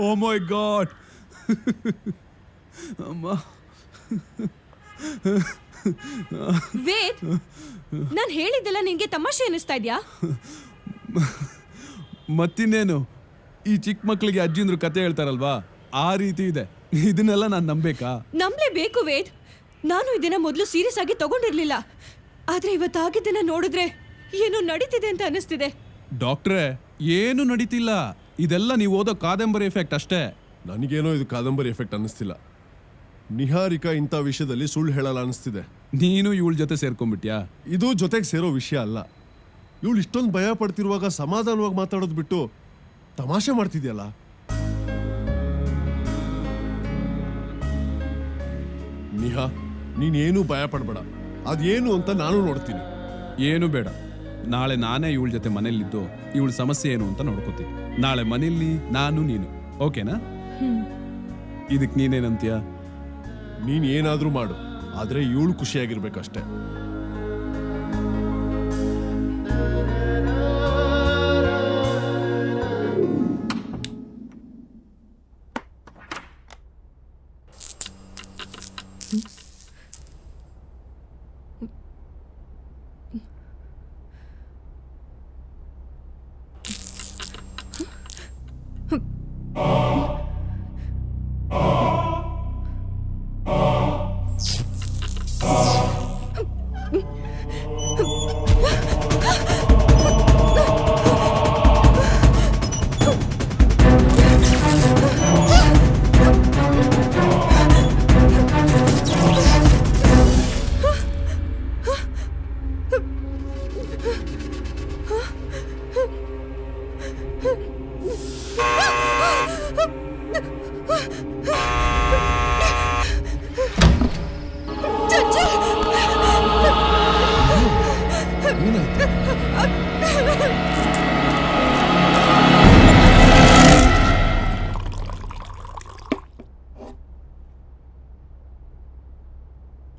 ಓ ಮೈ god. ಅಮ್ಮ. ವೇದ್, ನಾನು ಹೇಳಿದ್ದೆಲ್ಲ ನಿನ್ಗೆ ತಮಾಷೆ ಅನಿಸ್ತಾ ಇದ್ಯಾ? ಮತ್ತಿನ್ನೇನು, ಈ ಚಿಕ್ಕ ಮಕ್ಕಳಿಗೆ ಅಜ್ಜಿಂದ್ರು ಕತೆ ಹೇಳ್ತಾರಲ್ವಾ, ಆ ರೀತಿ ಇದೆ. ಇದನ್ನೆಲ್ಲ ನಾನು ನಂಬೇಕಾ? ನಂಬಲೇಬೇಕು ವೇದ್. ನಾನು ಇದನ್ನ ಮೊದಲು ಸೀರಿಯಸ್ ಆಗಿ ತಗೊಂಡಿರ್ಲಿಲ್ಲ, ಆದ್ರೆ ಇವತ್ತಾಗಿದ್ದನ್ನ ನೋಡಿದ್ರೆ ಏನೋ ನಡೀತಿದೆ ಅಂತ ಅನಿಸ್ತಿದೆ. ಡಾಕ್ಟ್ರೇ, ಏನು ನಡೀತಿಲ್ಲ. ಇದೆಲ್ಲ ನೀವು ಓದೋ ಕಾದಂಬರಿ ಎಫೆಕ್ಟ್ ಅಷ್ಟೇ. ನನಗೇನೋ ಇದು ಕಾದಂಬರಿ ಎಫೆಕ್ಟ್ ಅನ್ನಿಸ್ತಿಲ್ಲ. ನಿಹಾರಿಕಾ ಇಂಥ ವಿಷಯದಲ್ಲಿ ಸುಳ್ಳು ಹೇಳಲ್ಲ ಅನ್ನಿಸ್ತಿದೆ. ನೀನು ಇವಳ ಜೊತೆ ಸೇರ್ಕೊಂಡ್ಬಿಟ್ಯಾ? ಇದು ಜೊತೆಗೆ ಸೇರೋ ವಿಷಯ ಅಲ್ಲ. ಇವಳು ಇಷ್ಟೊಂದು ಭಯ ಪಡ್ತಿರುವಾಗ ಸಮಾಧಾನವಾಗಿ ಮಾತಾಡೋದು ಬಿಟ್ಟು ತಮಾಷೆ ಮಾಡ್ತಿದ್ಯಲ್ಲ. ನಿಹಾ, ನೀನೇನು ಭಯ ಪಡ್ಬೇಡ. ಅದೇನು ಅಂತ ನಾನು ನೋಡ್ತೀನಿ. ಏನು ಬೇಡ, ನಾಳೆ ನಾನೇ ಇವಳ ಜೊತೆ ಮನೇಲಿದ್ದು ಇವಳ ಸಮಸ್ಯೆ ಏನು ಅಂತ ನೋಡ್ಕೋತೀನಿ. ನಾಳೆ ಮನೇಲಿ ನಾನು ನೀನು, ಓಕೆನಾ? ಇದಕ್ ನೀನೇನಂತೀಯ? ನೀನ್ ಏನಾದ್ರೂ ಮಾಡು, ಆದ್ರೆ ಇವಳು ಖುಷಿಯಾಗಿರ್ಬೇಕಷ್ಟೇ.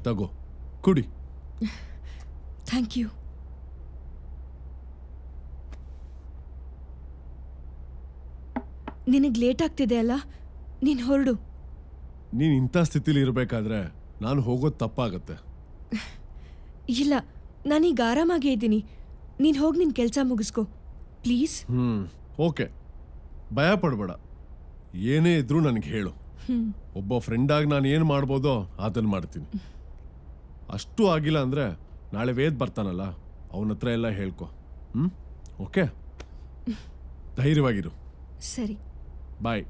ತಗೋ, ಕುಡಿ. Thank you. ನಿನಗೆ ಲೇಟ್ ಆಗ್ತಿದೆ ಅಲ್ಲ, ನೀನು ಹೊರಡು. ನೀನ್ ಇಂಥ ಸ್ಥಿತಿಲಿ ಇರಬೇಕಾದ್ರೆ ನಾನು ಹೋಗೋದು ತಪ್ಪಾಗತ್ತೆ. ಇಲ್ಲ, ನಾನೀಗ ಆರಾಮಾಗೇ ಇದ್ದೀನಿ. ನೀನು ಹೋಗಿ ನಿನ್ನ ಕೆಲಸ ಮುಗಿಸ್ಕೊ ಪ್ಲೀಸ್. ಓಕೆ, ಭಯ ಪಡ್ಬೇಡ. ಏನೇ ಇದ್ರೂ ನನಗೆ ಹೇಳು. ಒಬ್ಬ ಫ್ರೆಂಡಾಗಿ ನಾನು ಏನು ಮಾಡ್ಬೋದೋ ಅದನ್ನು ಮಾಡ್ತೀನಿ. ಅಷ್ಟು ಆಗಿಲ್ಲ ಅಂದರೆ ನಾಳೆ ವೇದ್ ಬರ್ತಾನಲ್ಲ, ಅವನ ಹತ್ರ ಎಲ್ಲ ಹೇಳ್ಕೊ. ಓಕೆ, ಧೈರ್ಯವಾಗಿರು. ಸರಿ, ಬಾಯ್.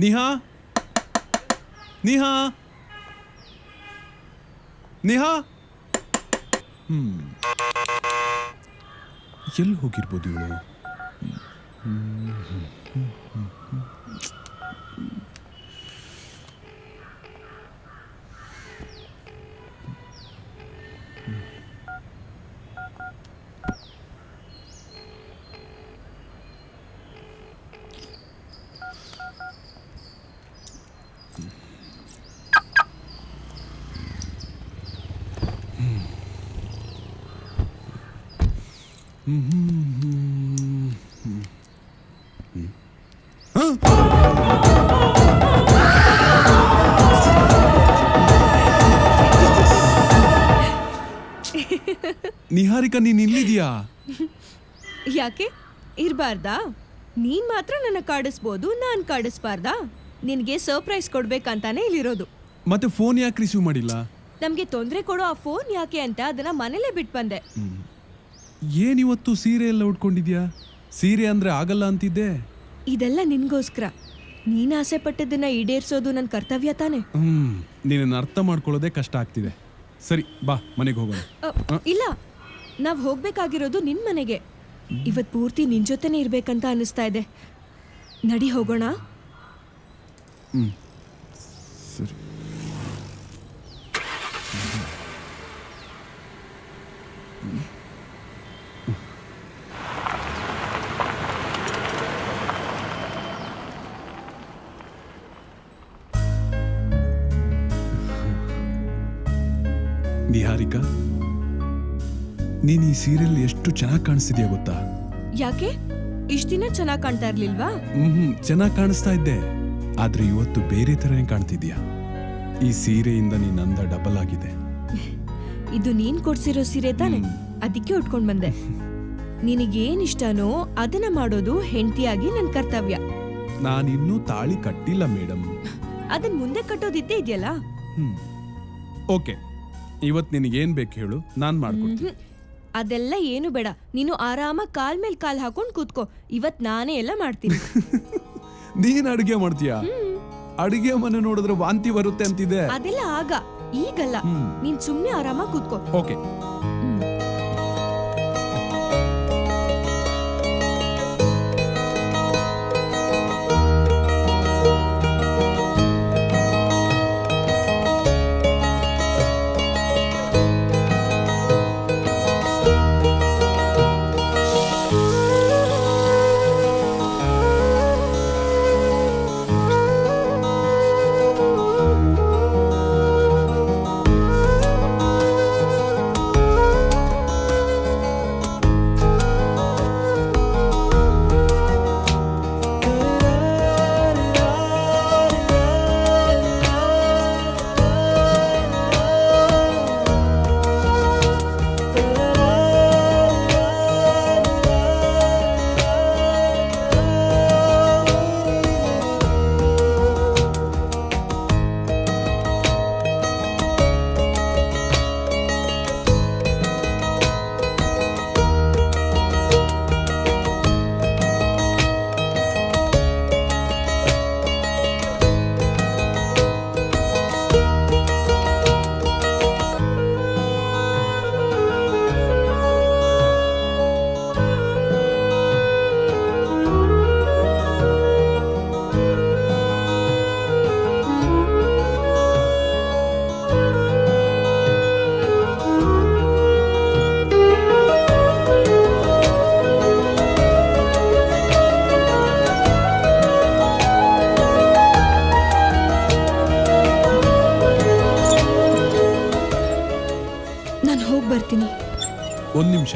ನಿಹಾ, ನಿಹಾ, ನಿಹಾ. ಎಲ್ಲಿ ಹೋಗಿರ್ಬೋದು ಇವಳು? ನಿಹಾರಿಕಾ, ನೀನ್ ಇಲ್ಲಿದ್ಯಾ? ಯಾಕೆ ಇರಬಾರ್ದಾ? ನೀನ್ ಮಾತ್ರ ನನ್ನ ಕಾಡಿಸ್ಬೋದು, ನಾನ್ ಕಾಡಿಸ್ಬಾರ್ದಾ? ನಿನ್ಗೆ ಸರ್ಪ್ರೈಸ್ ಕೊಡ್ಬೇಕಂತಾನೆ ಇಲ್ಲಿರೋದು. ಮತ್ತೆ ಫೋನ್ ಯಾಕೆ ರಿಸೀವ್ ಮಾಡಿಲ್ಲ? ನಮ್ಗೆ ತೊಂದರೆ ಕೊಡೋ ಆ ಫೋನ್ ಯಾಕೆ ಅಂತ ಅದನ್ನ ಮನೇಲೆ ಬಿಟ್ಟು ಬಂದೆ. ಏನಿವತ್ತು ಸೀರೆ ಎಲ್ಲ ಉಟ್ಕೊಂಡಿದ್ಯಾ? ಸೀರೆ ಅಂದ್ರೆ ಆಗಲ್ಲ ಅಂತಿದ್ದೆ. ಇದೆಲ್ಲ ನಿನ್ಗೋಸ್ಕರ. ನೀನ್ ಆಸೆ ಪಟ್ಟದನ್ನ ಈಡೇರಿಸೋದು ನನ್ನ ಕರ್ತವ್ಯ ತಾನೆ. ನೀನನ್ನ ಅರ್ಥ ಮಾಡ್ಕೊಳ್ಳೋದೇ ಕಷ್ಟ ಆಗ್ತಿದೆ. ಸರಿ, ಬಾ ಮನೆಗೆ ಹೋಗೋಣ. ಇಲ್ಲ, ನಾವ್ ಹೋಗ್ಬೇಕಾಗಿರೋದು ನಿನ್ ಮನೆಗೆ. ಇವತ್ ಪೂರ್ತಿ ನಿನ್ ಜೊತೆನೆ ಇರ್ಬೇಕಂತ ಅನಿಸ್ತಾ ಇದೆ. ನಡಿ ಹೋಗೋಣ. ಸರಿ. ನಿಹಾರಿಕಾ, ನೀನ್ ಈ ಸೀರಿಯಲ್ ಎಷ್ಟು ಚೆನ್ನಾಗಿ ಕಾಣಿಸ್ತಿದ್ಯಾ ಗೊತ್ತಾ? ಯಾಕೆ ಇಷ್ಟ ದಿನ ಚೆನ್ನಾಗಿ ಕಾಣ್ತಾ ಇರ್ಲಿಲ್ವಾ? ಚೆನ್ನಾಗಿ ಕಾಣಿಸ್ತಾ ಇದ್ದೆ, ಆದ್ರೆ ಇವತ್ತು ಬೇರೆ ತರನೇ ಕಾಣ್ತಿದ್ಯಾ. ಈ ಸೀರೆಯಿಂದ ನೀನ್ ಅಂದ ಡಬಲ್ ಆಗಿದೆ. ಇದು ನೀನ್ ಕೊಡ್ಸಿರೋ ಸೀರೆ ತಾನೆ, ಅದಕ್ಕೆ ಉಟ್ಕೊಂಡ್ ಬಂದೆ. ನಿನಗೇನ್ ಇಷ್ಟನೋ ಅದನ್ನ ಮಾಡೋದು ಹೆಂಡತಿಯಾಗಿ ನನ್ ಕರ್ತವ್ಯ. ನಾನಿನ್ನೂ ತಾಳಿ ಕಟ್ಟಿಲ್ಲ ಮೇಡಮ್. ಅದನ್ ಮುಂದೆ ಕಟ್ಟೋದಿದ್ದೇ ಇದೆಯಲ್ಲ. ಓಕೆ, ಇವತ್ ನಿನಗೇನ್ ಬೇಕು ಹೇಳು, ನಾನ್ ಮಾಡ್ಕೊಡ್ತೀನಿ. ಅದೆಲ್ಲ ಏನು ಬೇಡ, ನೀನು ಆರಾಮಾಗಿ ಕಾಲ್ ಮೇಲ್ ಕಾಲ್ ಹಾಕೊಂಡ್ ಕೂತ್ಕೋ. ಇವತ್ ನಾನೇ ಎಲ್ಲ ಮಾಡ್ತೀನಿ. ನೀನ್ ಅಡುಗೆ ಮಾಡ್ತೀಯಾ? ಅಡುಗೆ ಮನೆ ನೋಡಿದ್ರೆ ವಾಂತಿ ಬರುತ್ತೆ ಅಂತಿದೆ. ಅದೆಲ್ಲ ಆಗ, ಈಗಲ್ಲ. ನೀನ್ ಸುಮ್ನೆ ಆರಾಮಾಗಿ ಕೂತ್ಕೋ. ಓಕೆ. ಬರ್ತೀನಿ. 1 ನಿಮಿಷ.